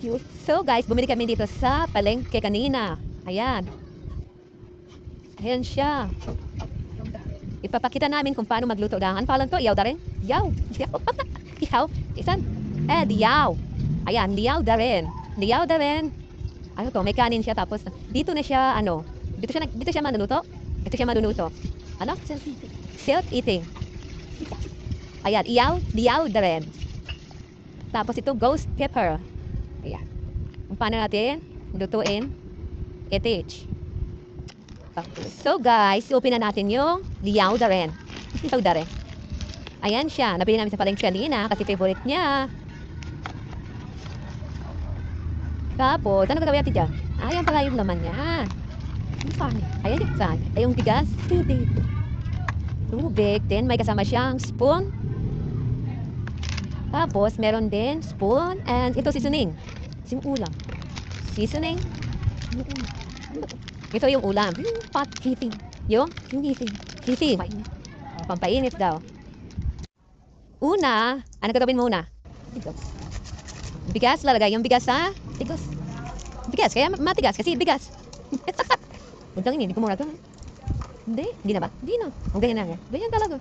cute. So guys, bumili kami dito sa palengke kanina. Ayan. Ayan siya. Ipapakita namin kung paano magluto ng ano pangalan to? Yaw da rin? Yaw. Yaw. Isan? Yaw. Ayan, liyaw da rin. Liyaw da rin. Ano to? May kanin siya tapos dito na siya dito siya manuluto. Dito siya manuluto. Ano? Self eating. Ayan, liyaw da rin. Tapos ito ghost pepper. Ayan. Kung paano natin lutuin? Itage. So guys, open na natin yung liyaw da rin. Liyaw da rin. Ayan siya. Nabili namin sa palengke kanina kasi favorite niya. Tapos, ano gagawin natin dyan? Ayan pala yung laman niya. Ayan yung fan. Ay yung bigas. Tubig. Then may kasama siyang spoon. Tapos, meron din spoon and ito seasoning. Yung ulam. Seasoning. Ito yung ulam. Pot heating. Yung heating. Heating. Pampainit daw. Una, ano gagawin mo una? Bigas, lalagay yung bigas sa bigas, kaya matigas kasi bigas. Huwag hindi ko mura to. Hindi na ba? Hindi na. Huwag ganyan na. Ganyan talaga.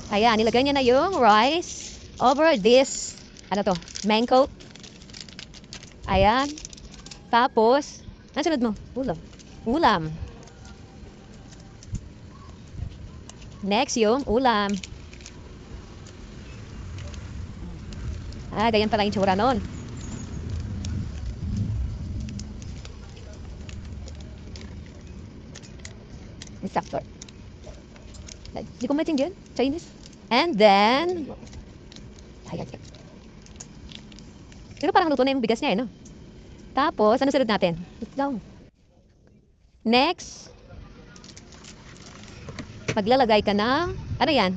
Ayan, nilagay niya na yung rice over this, ano to, mango. Ayan. Tapos, ano sunod mo? Ulam. Next yung ulam. Ganyan pala yung tsura nun. Instructor. Hindi ko maintindihan. Chinese. And then, ayan. Pero parang luto na yung bigas niya no? Tapos, ano sunod natin? Next, maglalagay ka ng, ano yan?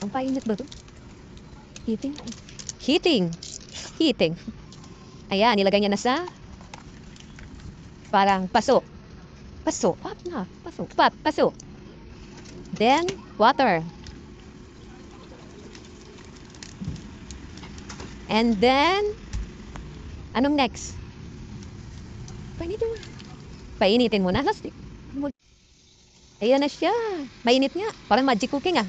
Ang painit ba ito? Heating. Ayan, nilagay niya na sa parang paso. Then, water. And then, anong next? Painitin mo na. Ayan na siya. Mainit nga. Parang magic cooking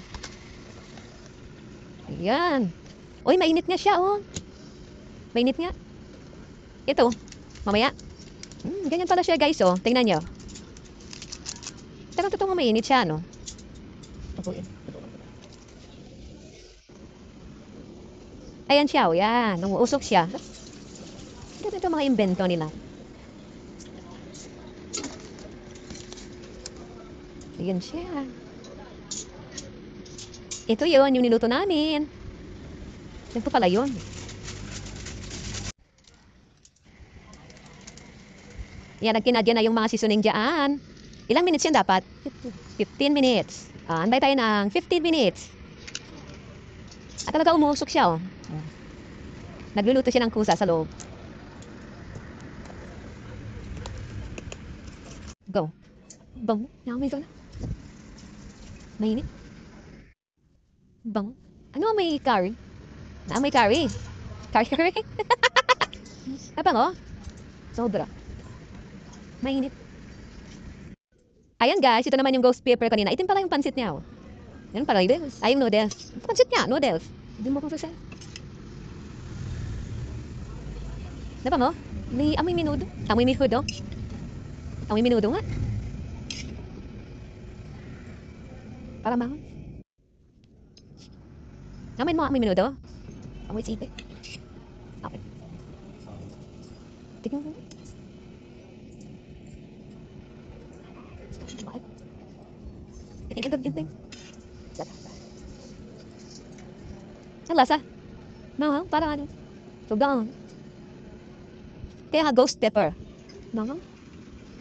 Ayan. Uy, mainit nga siya Mainit nga. Ito, mamaya. Ganyan pala siya guys Tingnan nyo. Totoo mainit siya Ayan siya yan. Umuusok siya. Ito mga invento nila. Ayan siya. Ito yun, yung niluto namin. Ito pala yun. Yan, nagkinadya na yung mga seasoning dyan. Ilang minutes yan dapat? 15 minutes. Anbay tayo ng 15 minutes. At talaga umusok siya Nagluluto siya ng kusa sa loob. Go. Bango. May na. Mainit. Bango. Ano may curry? May curry. Curry. Bango. Sobra. Mainit. Ayan guys, ito naman yung ghost pepper kanina. Itim pala yung pansit niya Yan pala noodles. Yung noodles. Pansit niya, noodles. Hindi mo kung sasal. Nabango? May amoy minudo. Amoy minudo. Amoy minudo nga. Para bango. Amoy mo amoy minudo. Amoy sipe. Okay. Tignan mo. Tingin. Ang lasa. Parang ano. Sugang. Kaya ghost pepper.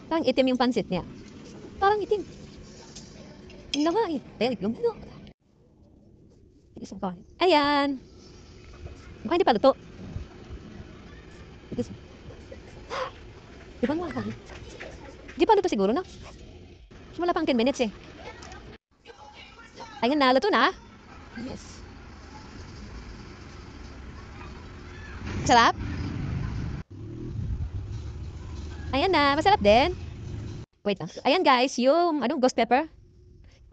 Parang itim yung pansit niya. Parang itim. Ayan. Mukhang hindi pa luto. Di pa luto siguro wala pang 10 minutes Ayan na, luto na. Yes. Sarap? Ayan na, masarap din. Wait lang. Ayan guys, yung ghost pepper.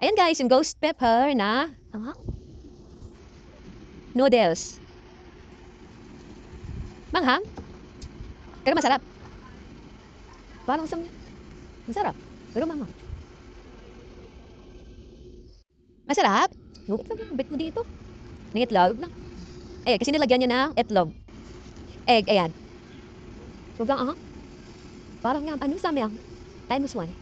Ayan guys, yung ghost pepper na noodles. Manghang, pero masarap. Parang masarap, pero manghang. Masarap. Lupit lang yung bit mo dito. Ng itlog lang. Eh, kasi nilagyan niya ng itlog. Egg, ayan. Sobrang parang yung sabi ang times one.